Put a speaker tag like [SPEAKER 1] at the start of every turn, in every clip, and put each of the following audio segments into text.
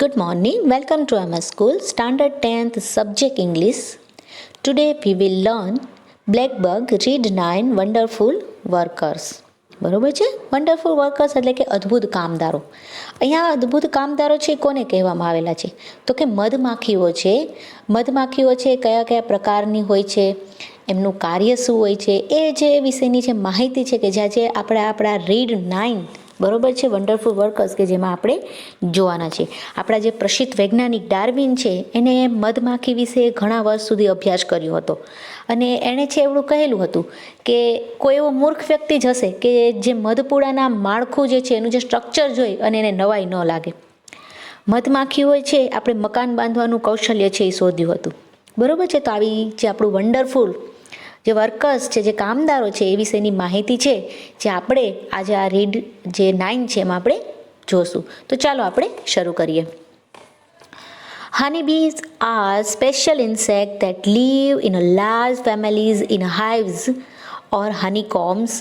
[SPEAKER 1] Good morning. Welcome to MS School, Standard 10th Subject English. Today we will learn Blackbug Read 9 Wonderful Workers. બરોબર છે. Wonderful workers એટલે કે અદ્ભુત કામદારો. અહીંયા અદ્ભુત કામદારો છે કોને કહેવામાં આવેલા છે? તો કે મધમાખીઓ છે. મધમાખીઓ છે કયા કયા પ્રકારની હોય છે, એમનું કાર્ય શું હોય છે, એ જે વિષયની જે માહિતી છે કે જ્યાં જે આપણે આપણા રીડ 9 બરોબર છે વન્ડરફુલ વર્કર્સ કે જેમાં આપણે જોવાના છે. આપણા જે પ્રસિદ્ધ વૈજ્ઞાનિક ડાર્વિન છે એને મધમાખી વિશે ઘણા વર્ષ સુધી અભ્યાસ કર્યો હતો અને એણે છે એવું કહેલું હતું કે કોઈ એવો મૂર્ખ વ્યક્તિ જ હશે કે જે મધપૂડાના માળખું જે છે એનું જે સ્ટ્રક્ચર જોઈ અને એને નવાઈ ન લાગે. મધમાખીઓ છે આપણે મકાન બાંધવાનું કૌશલ્ય છે એ શોધ્યું હતું. બરોબર છે. તો આવી જે આપણું વન્ડરફુલ જે વર્કર્સ છે, જે કામદારો છે એ વિશેની માહિતી છે જે આપણે આજે આ રીડ જે 9 છે એમાં આપણે જોશું. તો ચાલો આપણે શરૂ કરીએ. Honeybees are special insects that live in a large families in hives or honeycombs.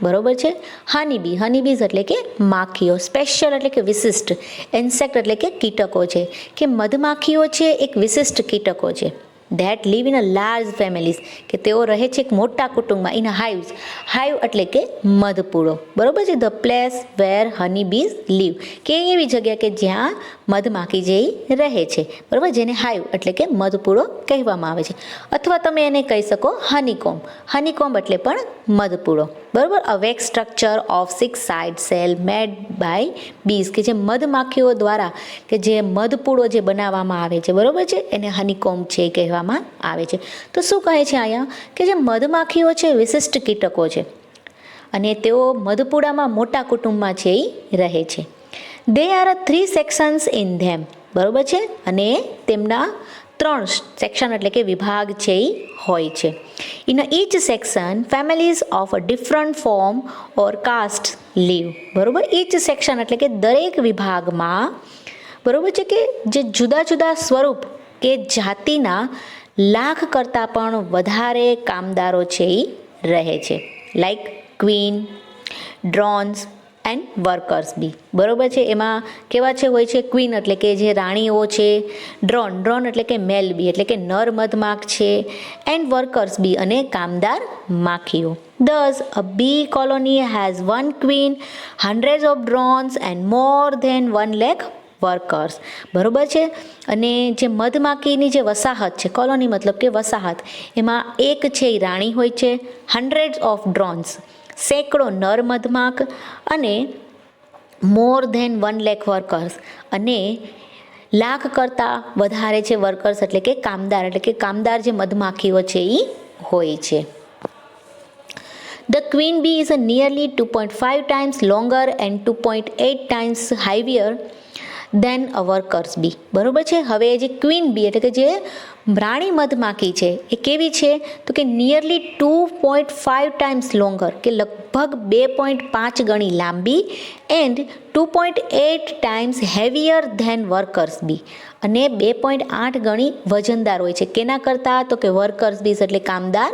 [SPEAKER 1] બરોબર છે. હનીબીઝ એટલે કે માખીઓ, સ્પેશિયલ એટલે કે વિશિષ્ટ, ઇન્સેક્ટ એટલે કે કીટકો છે કે મધમાખીઓ છે એક વિશિષ્ટ કીટકો છે. That live in a large families કે તેઓ રહે છે એક મોટા કુટુંબમાં. ઇન હાઇવ્સ, હાઇવ એટલે કે મધપૂડો. બરોબર છે. The place where honey bees live કે એવી જગ્યા કે જ્યાં મધમાખી જે રહે છે. બરોબર, જેને હાઇવ એટલે કે મધપૂડો કહેવામાં આવે છે. અથવા તમે એને કહી શકો હનીકોમ્બ. હનીકોમ્બ એટલે પણ મધપૂડો. બરોબર. A wax structure of 6 side cell made by bees કે જે મધમાખીઓ દ્વારા કે જે મધપૂડો જે બનાવવામાં આવે છે, બરોબર છે, એને હનીકોમ્બ છે કહેવામાં આવે છે. તો શું કહે છે અહીંયા કે જે મધમાખીઓ છે વિશિષ્ટ કીટકો છે અને તેઓ મધપૂડામાં મોટા કુટુંબમાં છે એ રહે છે. દે આર 3 સેક્શન્સ ઇન ધેમ. બરોબર છે. અને તેમના 3 સેક્શન એટલે કે વિભાગ છે એ હોય છે. In each section families of a different form or caste live. બરોબર. ઈચ સેક્શન એટલે કે દરેક વિભાગમાં, બરોબર છે, કે જે જુદા જુદા સ્વરૂપ કે જાતિના લાખ કરતાં પણ વધારે કામદારો છે એ રહે છે. Like queen, drones and workers bee. બરોબર છે. એમાં કેવા છે હોય છે? ક્વીન એટલે કે જે રાણીઓ છે, ડ્રોન એટલે કે મેલ બી એટલે કે નર મધમાખ છે, એન્ડ વર્કર્સ બી અને કામદાર માખીઓ. Thus, a bee colony has 1 queen, hundreds of drones and more than 1 lakh workers. બરોબર છે. અને જે મધમાખીની જે વસાહત છે, કોલોની મતલબ કે વસાહત, એમાં એક છે એ રાણી હોય છે, હન્ડ્રેડ્સ ઓફ ડ્રોન્સ સેંકડો નર મધમાખ અને મોર ધેન 1 lakh વર્કર્સ અને લાખ કરતાં વધારે છે વર્કર્સ એટલે કે કામદાર જે મધમાખીઓ છે એ હોય છે. The queen bee is nearly 2.5 times longer and 2.8 times heavier then a workers bee. બરોબર છે. હવે જે ક્વીન બી એટલે કે જે રાણી મધમાખી છે એ કેવી છે? તો કે નિયરલી 2.5 ટાઈમ્સ લોંગર કે લગભગ 2.5 ગણી લાંબી, and 2.8 times heavier than workers bee અને 2.8 ગણી વજનદાર હોય છે. કેના કરતાં? તો કે વર્કર્સ બીઝ એટલે કામદાર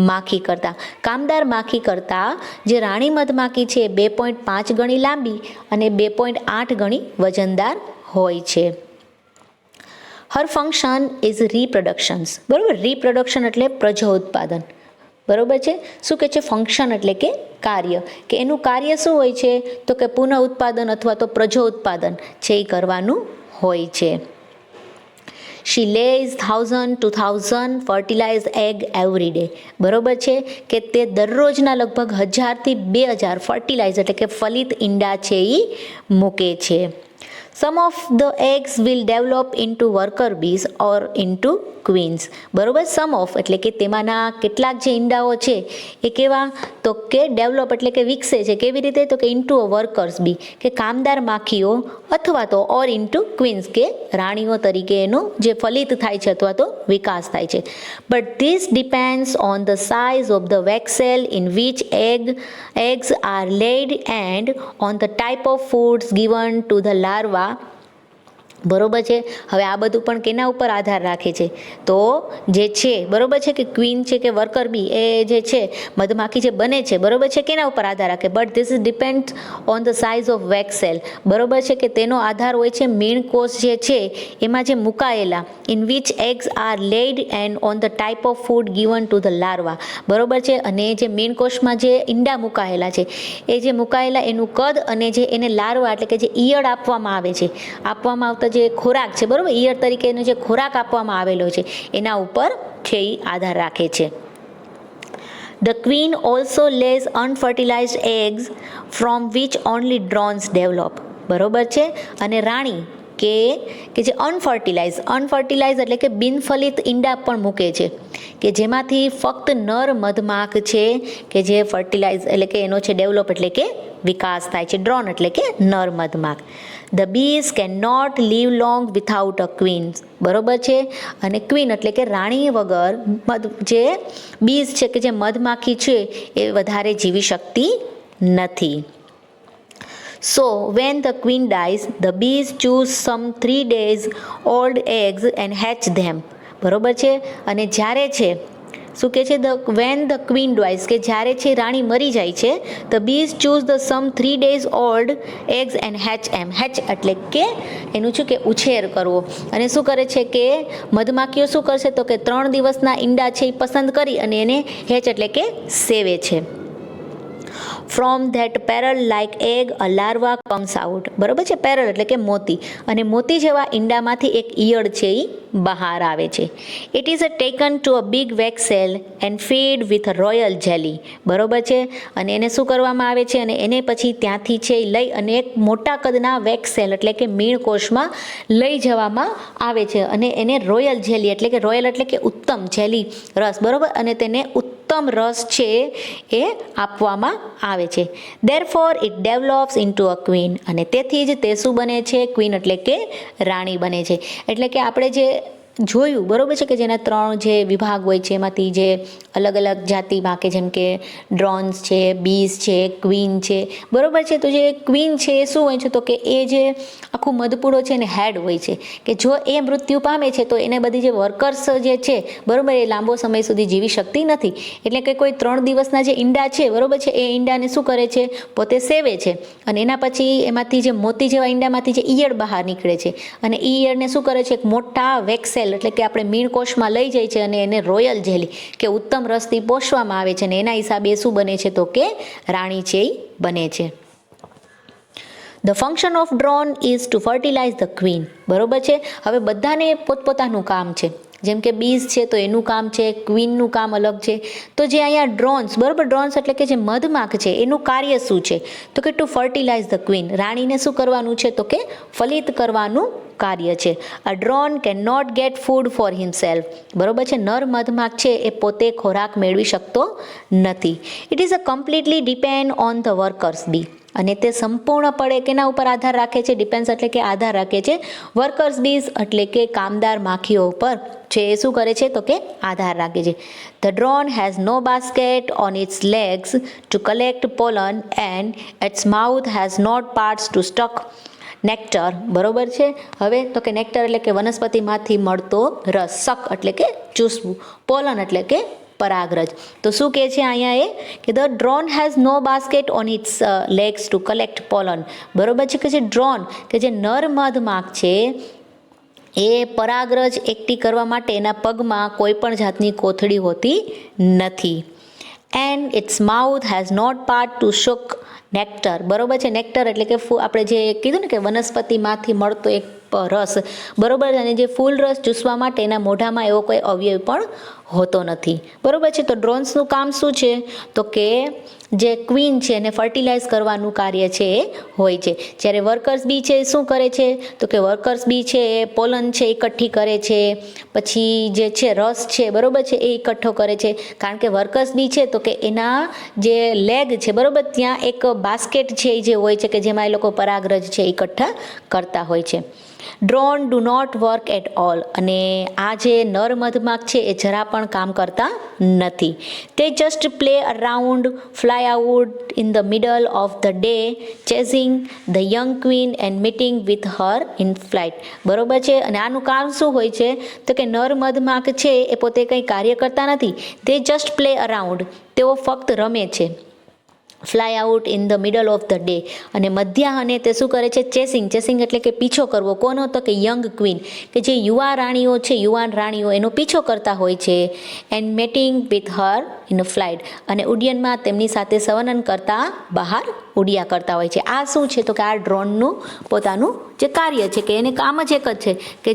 [SPEAKER 1] માખી કરતાં. કામદાર માખી કરતાં જે રાણી મધમાખી છે 2.5 ગણી લાંબી અને 2.8 ગણી વજનદાર હોય છે. હર ફંક્શન ઇઝ રીપ્રોડક્શન્સ. બરાબર. રીપ્રોડક્શન એટલે પ્રજ્વ ઉત્પાદન. બરોબર છે. શું કહે છે? ફંક્શન એટલે કે કાર્ય, કે એનું કાર્ય શું હોય છે? તો કે પુનઃ ઉત્પાદન અથવા તો પ્રજ્વ ઉત્પાદન છે એ કરવાનું હોય છે. She lays 1000 to 2000 fertilized egg every day. બરોબર છે કે તે દરરોજના લગભગ 1000 થી 2000 ફર્ટિલાઇઝ એટલે કે ફલિત ઈંડા છે એ મૂકે છે. Some of the eggs will develop into worker bees or into queens. બરોબર. સમ ઓફ એટલે કે તેમાંના કેટલાક જે ઈંડાઓ છે એ કેવા? તો કે ડેવલપ એટલે કે વિકસે છે. કેવી રીતે? તો કે ઇન્ટુ અ વર્કર્સ બી કે કામદાર માખીઓ અથવા તો ઓર ઇન્ટુ ક્વીન્સ કે રાણીઓ તરીકે એનો જે ફલિત થાય છે અથવા તો વિકાસ થાય છે. But this depends on the size of the wax cell in which eggs are laid and on the type of foods given to the larva બરોબર છે. હવે આ બધું પણ કેના ઉપર આધાર રાખે છે? તો જે છે બરોબર છે કે ક્વીન છે કે વર્કર બી એ જે છે મધમાખી જે બને છે બરોબર છે કેના ઉપર આધાર રાખે? But this is depend on the size of wax cell. બરોબર છે કે તેનો આધાર હોય છે મીણકોષ જે છે એમાં જે મુકાયેલા in which eggs are laid and on the type of food given to the larva. બરોબર છે. અને જે મીણકોષમાં જે ઈંડા મુકાયેલા છે એ જે મુકાયેલા એનું કદ અને જે એને લાર્વા એટલે કે જે ઈયળ આપવામાં આવે છે, આપવામાં આવતા જે ખોરાક છે બરોબર, ઈયળ તરીકેનો જે ખોરાક આપવામાં આવેલો છે એના ઉપર છે એ આધાર રાખે છે. The queen also lays unfertilized eggs from which only drones develop. બરોબર છે. અને રાણી કે જે અનફર્ટિલાઇઝ એટલે કે બિનફલિત ઈંડા પણ મૂકે છે કે જેમાંથી ફક્ત નર મધમાખ છે કે જે ફર્ટિલાઇઝ એટલે કે એનો છે ડેવલપ એટલે કે વિકાસ થાય છે. ડ્રોન એટલે કે નર મધમાખ. The bees can not live long without a queen. બરોબર છે. અને ક્વીન એટલે કે રાણી વગર જે બીઝ છે કે જે મધમાખી છે એ વધારે જીવી શકતી નથી. So when the queen dies, the bees choose some 3 days old eggs and hatch them. બરોબર છે. અને જ્યારે છે શું કહે છે? વેન ધ ક્વીન ડાઇઝ કે જ્યારે છે રાણી મરી જાય છે, the bees choose the some 3 days old eggs and hatch them. Hatch એટલે કે એનું શું કે ઉછેર કરવો. અને શું કરે છે કે મધમાખીઓ શું કરશે તો કે 3 દિવસના ઈંડા છે એ પસંદ કરી અને એને હેચ એટલે કે સેવે છે. From that parole like egg a larva comes out. બરોબર છે. પેરલ એટલે કે મોતી, અને મોતી જેવા ઈંડામાંથી એક ઈયળ છે એ બહાર આવે છે. It is taken to a big wax cell and feed with royal jelly. બરોબર છે. અને એને શું કરવામાં આવે છે? અને એને પછી ત્યાંથી છે લઈ અને એક મોટા કદના વેક્સ સેલ એટલે કે મીણકોષમાં લઈ જવામાં આવે છે અને એને રોયલ જેલી એટલે કે રોયલ એટલે કે ઉત્તમ, જેલી રસ બરોબર, અને તેને ઉત્તમ રસ છે એ આપવામાં આવે છે. Therefore it develops into a queen. અને તેથી જ તે શું બને છે? ક્વીન એટલે કે રાણી બને છે. એટલે કે આપણે જે જોયું બરોબર છે કે જેના 3 જે વિભાગ હોય છે એમાંથી જે અલગ અલગ જાતિમાં કે જેમ કે ડ્રોન્સ છે, બીઝ છે, ક્વીન છે બરોબર છે. તો જે ક્વીન છે એ શું હોય છે તો કે એ જે આખું મધપૂડો છે એને હેડ હોય છે કે જો એ મૃત્યુ પામે છે તો એને બધી જે વર્કર્સ જે છે બરોબર એ લાંબો સમય સુધી જીવી શકતી નથી. એટલે કે કોઈ 3 દિવસના જે ઈંડા છે બરોબર છે એ ઈંડાને શું કરે છે? પોતે સેવે છે. અને એના પછી એમાંથી જે મોતી જેવા ઈંડામાંથી જે ઈયળ બહાર નીકળે છે અને એ ઈયળને શું કરે છે? એક મોટા વેક્સેલ એટલે કે આપણે મીણકોષમાં લઈ જાય છે અને એને રોયલ જેલી કે ઉત્તમ રસથી પોષવામાં આવે છે અને એના હિસાબે શું બને છે તો કે રાણી છે એ બને છે. The function of drone is to fertilise the queen. બરોબર છે. હવે બધાને પોતપોતાનું કામ છે. જેમ કે બીઝ છે તો એનું કામ છે, ક્વીનનું કામ અલગ છે. તો જે અહીંયા ડ્રોન્સ બરોબર, ડ્રોન્સ એટલે કે જે મધમાખ છે એનું કાર્ય શું છે તો કે ટુ ફર્ટિલાઇઝ ધ ક્વીન. રાણીને શું કરવાનું છે તો કે ફલિત કરવાનું કાર્ય છે. A drone can not get food for himself. બરોબર છે. નર મધમાખ છે એ પોતે ખોરાક મેળવી શકતો નથી. It is a completely depend on the workers bee. અને તે સંપૂર્ણપણે કેના ઉપર આધાર રાખે છે? ડિપેન્ડ્સ એટલે કે આધાર રાખે છે વર્કર્સ બીઝ એટલે કે કામદાર માખીઓ ઉપર છે એ શું કરે છે તો કે આધાર રાખે છે. The drone has no basket on its legs to collect pollen and its mouth has not parts to stuck nectar. બરોબર છે. હવે તો કે નેક્ટર એટલે કે વનસ્પતિમાંથી મળતો રસ, સક એટલે કે ચૂસવું, પોલન એટલે કે પરાગરજ. તો શું કહે છે અહીંયા એ કે the drone has no basket on its legs to collect pollen. બરોબર છે કે જે ડ્રોન કે જે નર મધમાખ છે એ પરાગરજ એકઠી કરવા માટે એના પગમાં કોઈ પણ જાતની કોથળી હોતી નથી. And its mouth has not part to suck nectar. બરોબર છે. નેક્ટર એટલે કે આપણે જે કીધું ને કે વનસ્પતિમાંથી મળતો એક રસ બરોબર, અને જે ફૂલ રસ ચૂસવા માટે એના મોઢામાં એવો કોઈ અવયવ પણ હોતો નથી. બરોબર છે. તો ડ્રોન્સનું કામ શું છે તો કે જે ક્વીન છે એને ફર્ટિલાઇઝ કરવાનું કાર્ય છે એ હોય છે. જ્યારે વર્કર્સ બી છે શું કરે છે તો કે વર્કર્સ બી છે એ પોલન છે એકઠી કરે છે, પછી જે છે રસ છે બરોબર છે એ એકઠો કરે છે. કારણ કે વર્કર્સ બી છે તો કે એના જે લેગ છે બરોબર ત્યાં એક બાસ્કેટ છે જે હોય છે કે જેમાં એ લોકો પરાગરજ છે એકઠા કરતા હોય છે. Drone do not work at all. અને આ જે નર મધમાખ છે એ જરા પણ કામ કરતા નથી. તે just play around, fly out in the middle of the day, chasing the young queen and meeting with her in flight. બરોબર છે. અને આનું કામ શું હોય છે તો કે નર મધમાખ છે એ પોતે કંઈ કાર્ય કરતા નથી. તે જસ્ટ પ્લે અરાઉન્ડ, તેઓ ફક્ત રમે છે. Fly out in the middle of the day, અને મધ્યાહને તે શું કરે છે, ચેસિંગ. ચેસિંગ એટલે કે પીછો કરવો. કોનો? તો કે યંગ ક્વીન, કે જે યુવા રાણીઓ છે, યુવાન રાણીઓ એનો પીછો કરતા હોય છે. And matting with her in flight, અને ઉડ્ડયનમાં તેમની સાથે સંવનન કરતા બહાર ઉડ્યા કરતા હોય છે. આ શું છે તો કે આ ડ્રોનનું પોતાનું જે કાર્ય છે, કે એને કામ જ એક જ છે કે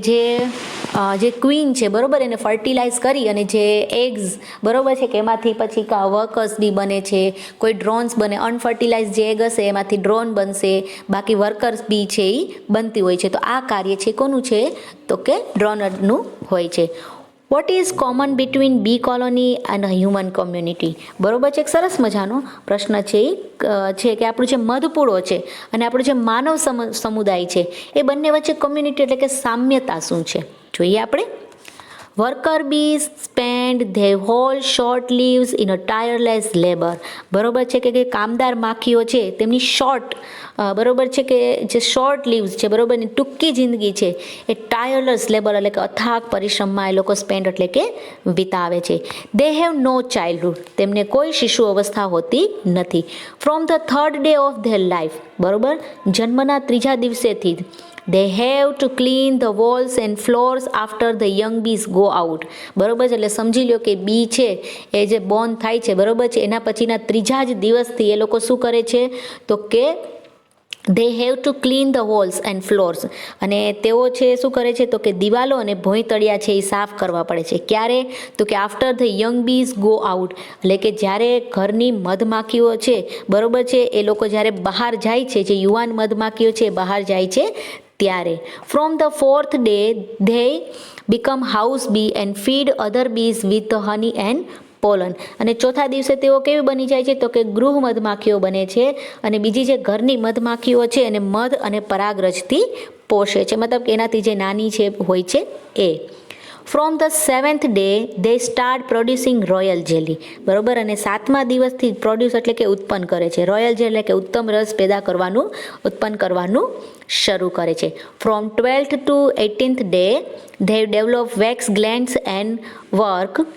[SPEAKER 1] જે ક્વીન છે બરોબર, એને ફર્ટિલાઇઝ કરી અને જે એગ્સ બરોબર છે કે એમાંથી પછી વર્કર્સ બી બને છે, કોઈ ડ્રોન્સ બને. અનફર્ટિલાઇઝ જે એગ હશે એમાંથી ડ્રોન બનશે, બાકી વર્કર્સ બી છે એ બનતી હોય છે. તો આ કાર્ય છે કોનું છે તો કે ડ્રોનરનું હોય છે. What is common between bee colony and human community? બરોબર છે. એક સરસ મજાનો પ્રશ્ન છે છે કે આપણું જે મધપૂડો છે અને આપણું જે માનવ સમુદાય છે એ બંને વચ્ચે કોમ્યુનિટી એટલે કે સામ્યતા શું છે જોઈએ આપણે. Worker bees spend their whole short lives in a tireless labour. બરોબર છે કે કામદાર માખીઓ છે તેમની શોર્ટ બરોબર છે કે જે શોર્ટ લીવ્સ છે બરોબર ની ટૂંકી જિંદગી છે એ ટાયરલેસ લેબર એટલે કે અથાગ પરિશ્રમમાં એ લોકો સ્પેન્ડ એટલે કે વિતાવે છે. દે હેવ નો ચાઇલ્ડહુડ, તેમને કોઈ શિશુ અવસ્થા હોતી નથી. From the third day of their life, બરોબર, જન્મના ત્રીજા દિવસેથી જ they have to clean the walls and floors after the young bees go out. બરોબર છે. એટલે સમજી લો કે બી છે એ જે બોર્ન થાય છે બરોબર છે એના પછીના ત્રીજા જ દિવસથી એ લોકો શું કરે છે તો કે they have to clean the walls and floors, અને તેઓ છે શું કરે છે તો કે દિવાલો અને ભોંયતળિયા છે એ સાફ કરવા પડે છે. ક્યારે? તો કે after the young bees go out, એટલે કે જ્યારે ઘરની મધમાખીઓ છે બરોબર છે એ લોકો જ્યારે બહાર જાય છે, જે યુવાન મધમાખીઓ છે બહાર જાય છે ત્યારે. From the fourth day they become house bee and feed other bees with honey and pollen, અને ચોથા દિવસે તેઓ કેવી બની જાય છે તો કે ગૃહ મધમાખીઓ બને છે, અને બીજી જે ઘરની મધમાખીઓ છે એને મધ અને પરાગરજથી પોષે છે, મતલબ કે એનાથી જે નાની છે હોય છે એ. From the seventh day they start producing royal jelly. બરોબર, અને સાતમા દિવસથી પ્રોડ્યુસ એટલે કે ઉત્પન્ન કરે છે. રોયલ જેલ એટલે કે ઉત્તમ રસ પેદા કરવાનું, ઉત્પન્ન કરવાનું શરૂ કરે છે. From 12th to 18th day they develop wax glands and work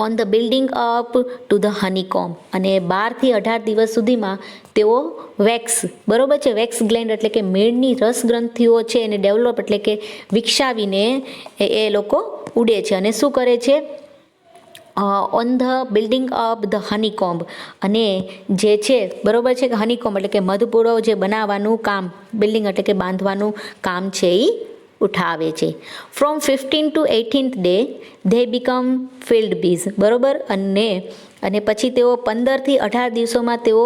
[SPEAKER 1] on the building up to the honeycomb, અને 12થી 18 દિવસ સુધીમાં તેઓ વેક્સ બરોબર છે, વેક્સ ગ્લેન્ડ એટલે કે મેળની રસ ગ્રંથિઓ છે એને ડેવલપ એટલે કે વિકસાવીને એ લોકો ઉડે છે. અને શું કરે છે on the building up the honeycomb, અને જે છે બરોબર છે કે હનીકોમ્બ એટલે કે મધપૂડો જે બનાવવાનું કામ, બિલ્ડિંગ એટલે કે બાંધવાનું કામ છે એ ઉઠાવે છે. From 15 to 18th day they become field bees. બરોબર, અને પછી તેઓ 15થી 18 દિવસોમાં તેઓ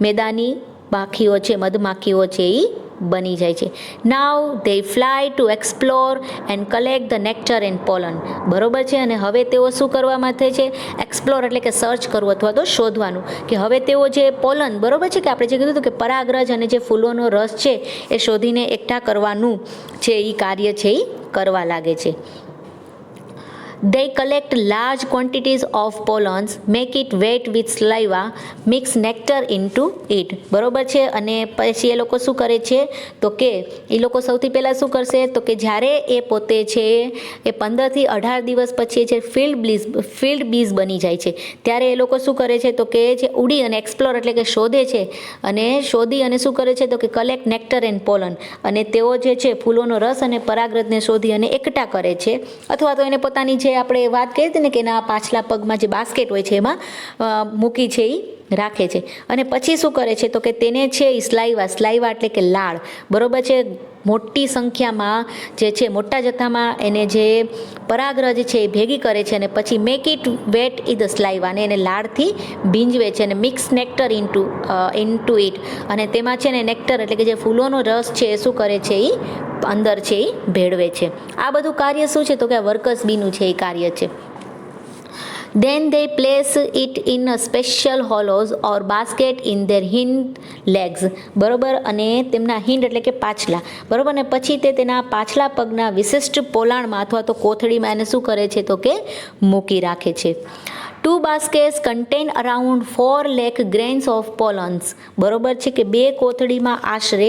[SPEAKER 1] મેદાની માખીઓ છે, મધમાખીઓ છે એ બની જાય છે. Now they fly to explore and collect the nectar and pollen. બરોબર છે, અને હવે તેઓ શું કરવા માટે છે, એક્સપ્લોર એટલે કે સર્ચ કરવું અથવા તો શોધવાનું, કે હવે તેઓ જે પોલન બરોબર છે કે આપણે જે કીધું હતું કે પરાગરજ અને જે ફૂલોનો રસ છે એ શોધીને એકઠા કરવાનું છે એ કાર્ય છે એ કરવા લાગે છે. They collect large quantities of pollens, make it wet with saliva, mix nectar into it. બરોબર છે, અને પછી એ લોકો શું કરે છે તો કે એ લોકો સૌથી પહેલાં શું કરશે તો કે જ્યારે એ પોતે છે એ 15થી 18 દિવસ પછી જે ફિલ્ડ બીઝ બની જાય છે ત્યારે એ લોકો શું કરે છે તો કે જે ઉડી અને એક્સપ્લોર એટલે કે શોધે છે, અને શોધી અને શું કરે છે તો કે કલેક્ટ નેક્ટર એન્ડ પોલન, અને તેઓ જે છે ફૂલોનો રસ અને પરાગરજને શોધી અને એકઠા કરે છે, અથવા તો એને પોતાની જે આપણે વાત કરી હતી ને કે એના પાછલા પગમાં જે બાસ્કેટ હોય છે એમાં મૂકી છે એ રાખે છે. અને પછી શું કરે છે તો કે તેને છે એ સ્લાઈવા એટલે કે લાળ બરોબર છે, મોટી સંખ્યામાં જે છે મોટા જથ્થામાં એને જે પરાગરજ છે એ ભેગી કરે છે, અને પછી make it wet in the saliva, અને એને લાળથી ભીંજવે છે, અને મિક્સ નેક્ટર ઇન્ટુ ઇટ, અને તેમાં છે ને નેક્ટર એટલે કે જે ફૂલોનો રસ છે એ શું કરે છે એ અંદર છે એ ભેળવે છે. આ બધું કાર્ય શું છે તો કે વર્કર્સ બીનું છે એ કાર્ય છે. Then they place it in a special hollows or basket in their hind legs, બરોબર, અને તેમના હિન્ડ એટલે કે પાછલા, બરોબર, ને પછી તે તેના પાછલા પગના વિશિષ્ટ પોલાણમાં અથવા તો કોથળીમાં એને શું કરે છે તો કે મૂકી રાખે છે. 2 baskets contain around 4 lakh grains of pollens, બરોબર છે કે બે કોથળીમાં આશરે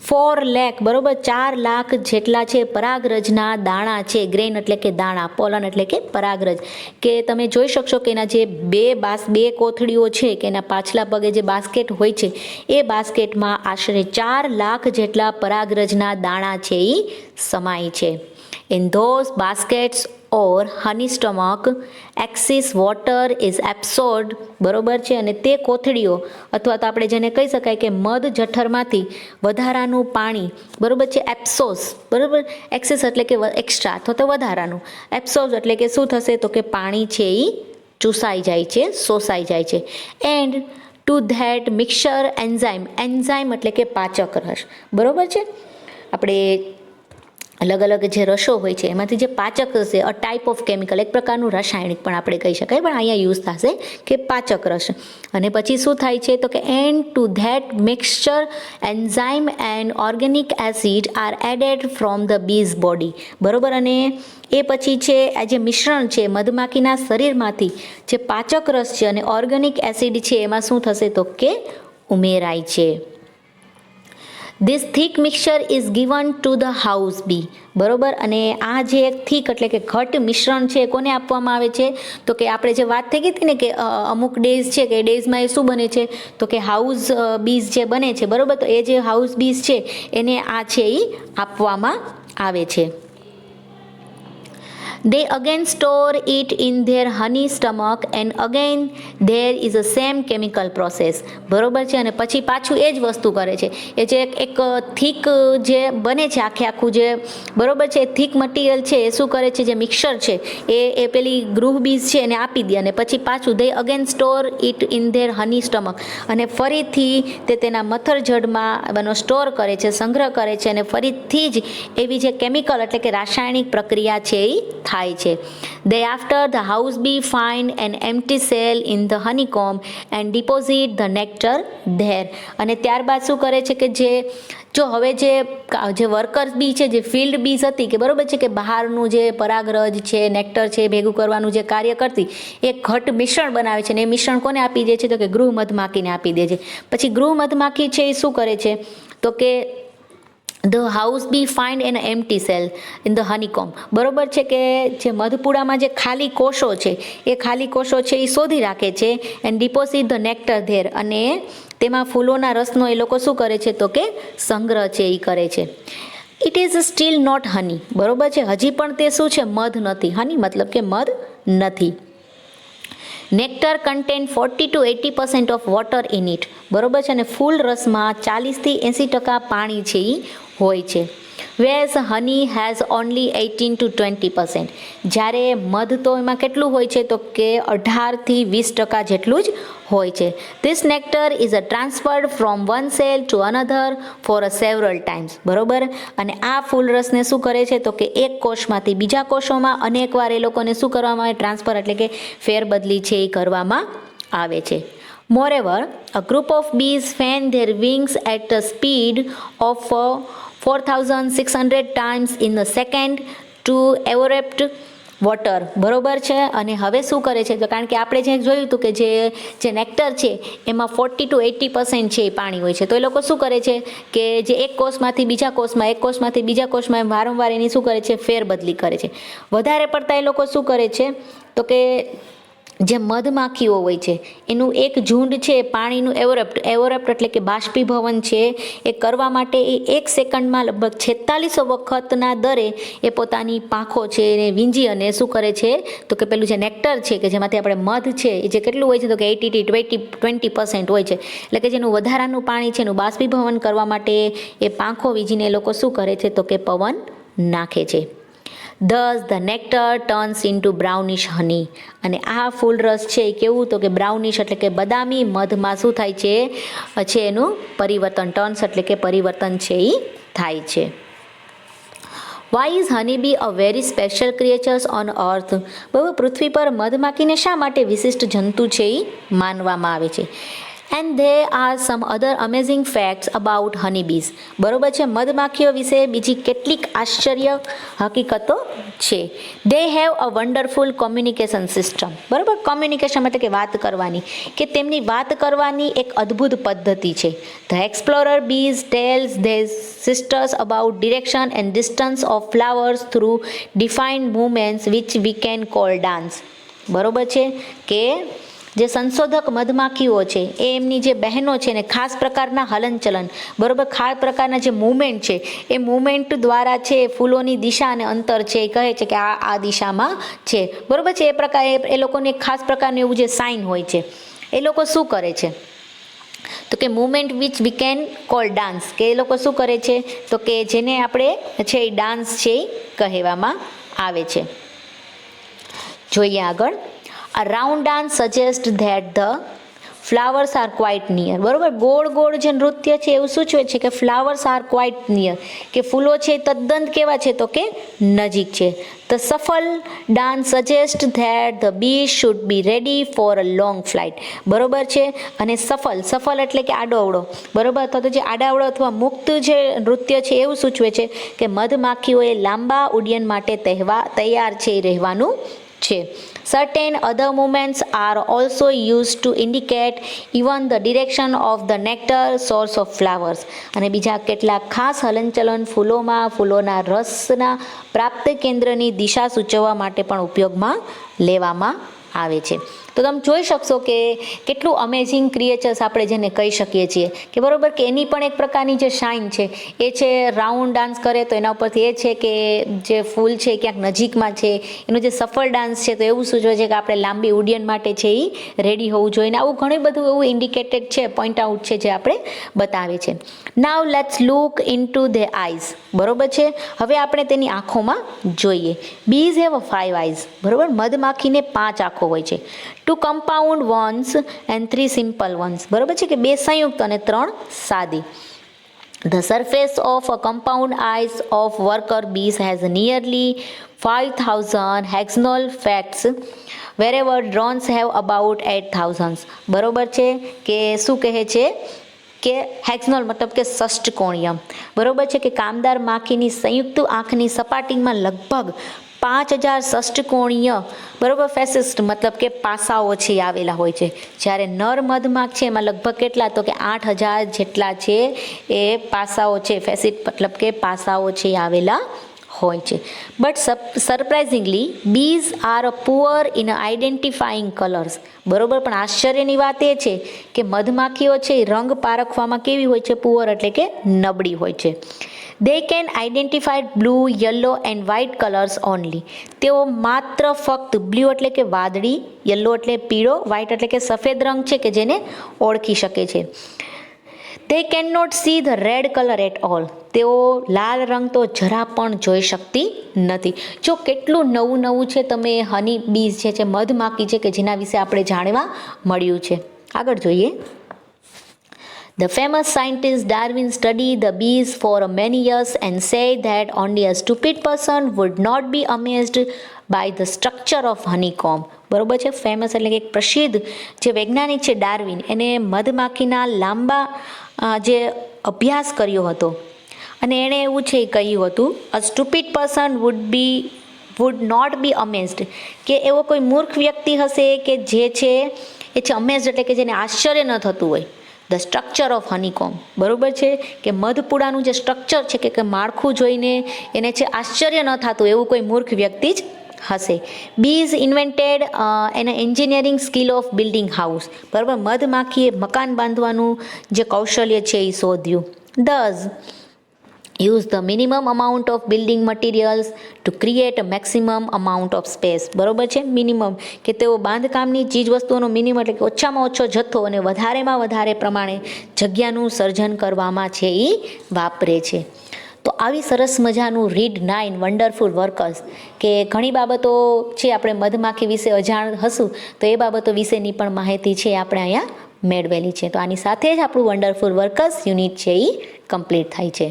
[SPEAKER 1] 4 lakh, બરોબર, 4 લાખ જેટલા છે પરાગરજના દાણા છે. ગ્રેન એટલે કે દાણા, પોલન એટલે કે પરાગરજ. કે તમે જોઈ શકશો કે એના જે બે કોથળીઓ છે કે એના પાછલા પગે જે બાસ્કેટ હોય છે એ બાસ્કેટમાં આશરે 4 લાખ જેટલા પરાગરજના દાણા છે એ સમાય છે. In those baskets or honey stomach excess water is absorbed, બરોબર છે, અને તે કોથળીઓ અથવા તો આપણે જેને કહી શકાય કે મધ જઠરમાંથી વધારાનું પાણી, બરોબર છે, એપ્સોસ, બરોબર, એક્સેસ એટલે કે એક્સ્ટ્રા અથવા તો વધારાનું, એપ્સોસ એટલે કે શું થશે તો કે પાણી છે એ ચૂસાઈ જાય છે, શોષાઈ જાય છે. And to that mixture enzyme એટલે કે પાચક રસ, બરોબર છે, આપણે અલગ અલગ જે રસો હોય છે એમાંથી જે પાચક હશે, અ ટાઈપ ઓફ કેમિકલ, એક પ્રકારનું રાસાયણિક પણ આપણે કહી શકાય, પણ અહીંયા યુઝ થશે કે પાચક રસ. અને પછી શું થાય છે તો કે and to that mixture enzyme and organic acid are added from the bees body, બરોબર, અને એ પછી છે આ જે મિશ્રણ છે મધમાખીના શરીરમાંથી જે પાચક રસ છે અને ઓર્ગેનિક એસિડ છે એમાં શું થશે તો કે ઉમેરાય છે. This thick mixture is given to the house bee, બરોબર, અને આ જે એક થીક એટલે કે ઘટ મિશ્રણ છે કોને આપવામાં આવે છે તો કે આપણે જે વાત થઈ ગઈ હતી ને કે અમુક ડેઝ છે કે ડેઝમાં એ શું બને છે તો કે હાઉસ બીઝ જે બને છે, બરોબર, તો એ જે હાઉસ બીઝ છે એને આ છે એ આપવામાં આવે છે. They again store it in their honey stomach and again there is a same chemical process, બરોબર છે, અને પછી પાછું એ જ વસ્તુ કરે છે. એ જે એક થીક જે બને છે આખું જે, બરોબર છે, થીક મટીરિયલ છે એ શું કરે છે જે મિક્સર છે એ પેલી ગૃહ બીજ છે એને આપી દે અને પછી પાછું they again store it in their honey stomach, અને ફરીથી તે તેના મથર જળમાં એનો સ્ટોર કરે છે, સંગ્રહ કરે છે, અને ફરીથી જ એવી જે કેમિકલ એટલે કે રાસાયણિક પ્રક્રિયા છે એ થાય છે. Thereafter the house bee find an empty cell in the honeycomb and deposit the nectar there, અને ત્યારબાદ શું કરે છે કે જો હવે જે વર્કર્સ બી છે, જે ફિલ્ડ બીઝ હતી કે બરોબર છે કે બહારનું જે પરાગરજ છે, નેક્ટર છે ભેગું કરવાનું જે કાર્ય કરતી, એ ઘટ મિશ્રણ બનાવે છે ને એ મિશ્રણ કોને આપી દે છે તો કે ગૃહ મધમાખીને આપી દે છે. પછી ગૃહ મધમાખી છે એ શું કરે છે તો કે the house bee find an empty cell in the honeycomb, બરોબર છે કે જે મધપુડામાં જે ખાલી કોષો છે એ ખાલી કોષો છે એ શોધી રાખે છે and deposit the nectar there, અને તેમાં ફૂલોના રસનો એ લોકો શું કરે છે તો કે સંગ્રહ છે એ કરે છે. It is still not honey, બરોબર છે, હજી પણ તે શું છે મધ નથી, હની મતલબ કે મધ નથી. Nectar contain 40 to 80% of water in it, બરોબર છે, અને ફૂલ રસમાં 40 થી 80% પાણી છે એ હોય છે. whereas honey has only 18 to 20%, જ્યારે મધ તો એમાં કેટલું હોય છે તો કે 18 થી 20% જેટલું જ હોય છે. This nectar is transferred from one cell to another for a several times, બરોબર, અને આ ફૂલ રસને શું કરે છે તો કે એક કોષમાંથી બીજા કોષોમાં અનેકવાર એ લોકોને શું કરવામાં આવે, ટ્રાન્સફર એટલે કે ફેરબદલી છે એ કરવામાં આવે છે. Moreover, a group of bees fan their wings at a speed of 4,600 times in a second to evaporate water, બરોબર છે, અને હવે શું કરે છે તો કારણ કે આપણે જે જોયું હતું કે જે નેક્ટર છે એમાં 40 to 80% છે એ પાણી હોય છે, તો એ લોકો શું કરે છે કે જે એક કોષમાંથી બીજા કોષમાં, એક કોષમાંથી બીજા કોષમાં વારંવાર એની શું કરે છે ફેરબદલી કરે છે. વધારે પડતા એ લોકો શું કરે છે તો કે જે મધમાખીઓ હોય છે એનું એક ઝુંડ છે પાણીનું એવોરેપ્ટ એટલે કે બાષ્પીભવન છે એ કરવા માટે એ 1 સેકન્ડમાં લગભગ 46 વખતના દરે એ પોતાની પાંખો છે એને વીંજી અને શું કરે છે તો કે પેલું જે નેક્ટર છે કે જેમાંથી આપણે મધ છે એ જે કેટલું હોય છે તો કે 80 થી 20% હોય છે, એટલે કે જેનું વધારાનું પાણી છે એનું બાષ્પીભવન કરવા માટે એ પાંખો વીંજીને એ લોકો શું કરે છે તો કે પવન નાખે છે. Thus the nectar turns into brownish honey, અને આ ફૂલ રસ છે એ કેવું તો કે બ્રાઉનિશ એટલે કે બદામી મધમાં શું થાય છે એનું પરિવર્તન, ટર્ન્સ એટલે કે પરિવર્તન છે એ થાય છે. Why is honey bee a very special creatures on earth? બરાબર, પૃથ્વી પર મધમાખીને શા માટે વિશિષ્ટ જંતુ છે એ માનવામાં આવે છે? And they are some other amazing facts about honey bees. બરોબર છે, મધમાખીઓ વિશે બીજી કેટલીક આશ્ચર્ય હકીકતો છે. They have a wonderful communication system. બરાબર, કોમ્યુનિકેશન એટલે કે વાત કરવાની, કે તેમની વાત કરવાની એક અદ્ભુત પદ્ધતિ છે. The explorer bees tells they sisters about direction and distance of flowers through defined movements which we can call dance. બરોબર છે કે જે સંશોધક મધમાખીઓ છે એ એમની જે બહેનો છે ને ખાસ પ્રકારના હલનચલન, બરોબર, ખાસ પ્રકારના જે મૂવમેન્ટ છે એ મૂવમેન્ટ દ્વારા છે ફૂલોની દિશા અને અંતર છે એ કહે છે કે આ દિશામાં છે. બરોબર છે, એ પ્રકારે એ લોકોને ખાસ પ્રકારનું એવું જે સાઇન હોય છે, એ લોકો શું કરે છે તો કે movement which we can call dance, કે એ લોકો શું કરે છે તો કે જેને આપણે છે એ ડાન્સ છે એ કહેવામાં આવે છે. જોઈએ આગળ. A round dance suggests that the flowers are quite near. બરોબર, ગોળ ગોળ જે નૃત્ય છે એવું સૂચવે છે કે flowers are quite near, કે ફૂલો છે તદ્દન કેવા છે તો કે નજીક છે. The shuffle dance suggests that the bees should be ready for a long flight. બરોબર છે, અને સફલ એટલે કે આડો અવળો, બરોબર, અથવા તો જે આડાવડો અથવા મુક્ત જે નૃત્ય છે એવું સૂચવે છે કે મધમાખીઓએ લાંબા ઉડ્ડયન માટે તૈયાર છે રહેવાનું છે. Certain other movements are also used to indicate even the direction of the nectar source of flowers. અને બીજા કેટલાક ખાસ હલનચલન ફૂલોના રસના પ્રાપ્ત કેન્દ્રની દિશા સૂચવવા માટે પણ ઉપયોગમાં લેવામાં આવે છે. તો તમે જોઈ શકશો કે કેટલું અમેઝિંગ ક્રિએચર્સ આપણે જેને કહી શકીએ છીએ, કે બરોબર, કે એની પણ એક પ્રકારની જે શાઇન છે એ છે રાઉન્ડ ડાન્સ કરે તો એના ઉપરથી એ છે કે જે ફૂલ છે ક્યાંક નજીકમાં છે. એનું જે સફળ ડાન્સ છે તો એવું સૂચવે છે કે આપણે લાંબી ઉડ્ડયન માટે છે એ રેડી હોવું જોઈએ. આવું ઘણું બધું એવું ઇન્ડિકેટેડ છે, પોઈન્ટ આઉટ છે જે આપણે બતાવે છે. Now let's look in to they eyes. બરોબર છે, હવે આપણે તેની આંખોમાં જોઈએ. Bees have 5 eyes. બરોબર, મધમાખીને 5 આંખો હોય છે. 2 compound ones and 3 simple ones. બરોબર છે, કે 2 સંયુક્ત અને 3 સાદી. The surface of a compound eyes of worker bees has nearly 5,000 hexagonal facets, wherever drones have about 8,000. બરોબર છે, કે શું કહે છે કે હેક્સનલ મતલબ કે ષષ્ટકોણીય. બરોબર છે, કે કામદાર માખીની સંયુક્ત આંખની સપાટીમાં લગભગ 5,000 ષષ્ટકોણીય, બરોબર, ફેસિસ્ટ મતલબ કે પાસાઓ છે આવેલા હોય છે. જ્યારે નર મધમાખ છે એમાં લગભગ કેટલા તો કે 8,000 જેટલા છે એ પાસાઓ છે, ફેસિટ મતલબ કે પાસાઓ છે આવેલા હોય છે. But surprisingly bees are poor in identifying colours. બરોબર, પણ આશ્ચર્યની વાત એ છે કે મધમાખીઓ છે એ રંગ પારખવામાં કેવી હોય છે, પુઅર એટલે કે નબળી હોય છે. They can identify blue, yellow and white colors only. તેઓ માત્ર ફક્ત બ્લુ એટલે કે વાદળી, યલો એટલે પીળો, વ્હાઇટ એટલે કે સફેદ રંગ છે કે જેને ઓળખી શકે છે. They cannot see the red color at all. તેઓ લાલ રંગ તો જરા પણ જોઈ શકતી નથી. જો કેટલું નવું છે તમે હની બીઝ છે મધમાખી છે કે જેના વિશે આપણે જાણવા મળ્યું છે. આગળ જોઈએ. The famous scientist Darwin studied the bees for many years and said that only a stupid person would not be amazed by the structure of honeycomb. બરોબર છે, ફેમસ એટલે કે એક પ્રસિદ્ધ જે વૈજ્ઞાનિક છે ડાર્વિન, એને મધમાખીના લાંબા જે અભ્યાસ કર્યો હતો અને એણે એવું છે કહ્યું હતું, a stupid person would not be amazed, કે એવો કોઈ મૂર્ખ વ્યક્તિ હશે કે જે છે એ છે અમેઝડ એટલે કે જેને આશ્ચર્ય ન થતું હોય. The structure of honeycomb. બરોબર છે, કે મધપૂડાનું જે સ્ટ્રક્ચર છે કે માળખું જોઈને એને છે આશ્ચર્ય ન થતું એવું કોઈ મૂર્ખ વ્યક્તિ જ હશે. Bees invented an engineering skill of building house. બરાબર, મધમાખીએ મકાન બાંધવાનું જે કૌશલ્ય છે એ શોધ્યું. Thus use the minimum amount of building materials to create a maximum amount of space. બરોબર છે, મિનિમમ કે તેઓ બાંધકામની ચીજ વસ્તુઓનો મિનિમમ એટલે કે ઓછામાં ઓછો જથ્થો અને વધારેમાં વધારે પ્રમાણે જગ્યાનું સર્જન કરવામાં છે એ વાપરે છે. તો આવી સરસ મજાનું રીડ 9 વન્ડરફુલ વર્કર્સ, કે ઘણી બાબતો છે આપણે મધમાખી વિશે અજાણ હશું તો એ બાબતો વિશેની પણ માહિતી છે આપણે અહીંયા મેળવેલી છે. તો આની સાથે જ આપણું વન્ડરફુલ વર્કર્સ યુનિટ છે એ કમ્પ્લીટ થાય છે.